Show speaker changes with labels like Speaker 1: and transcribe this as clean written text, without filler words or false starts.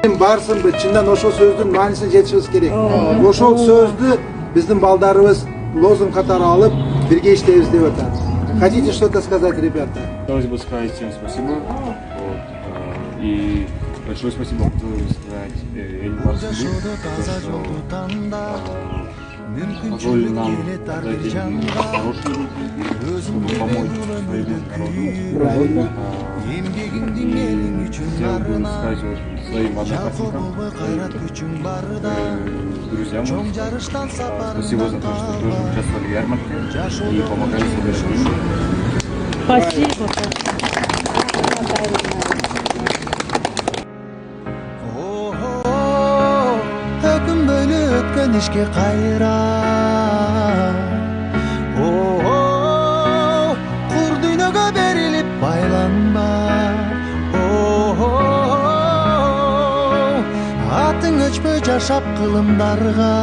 Speaker 1: Барсынбы, чындан ошол сөздүн маанисине жетишибиз керек. Ошол сөздү биздин балдарыбыз лозунг катары алып, бирге иштейбиз деп атат. Хотите что-то сказать, ребята?
Speaker 2: Хотелось бы сказать всем спасибо. И большое спасибо хотелось сказать Эль Барсынбы, позволили нам отдать им хорошие руки, чтобы помочь своему народу. Хотел бы сказать своим одноклассникам, друзьям, спасибо за то, что тоже участвовали в ярмарке и помогали собирать.
Speaker 3: Спасибо.
Speaker 4: Өкүм бөлү өткөн ишке кайра. Кур дүйнөгө берилип байланма. Атың өчпөй жашап кылымдарга.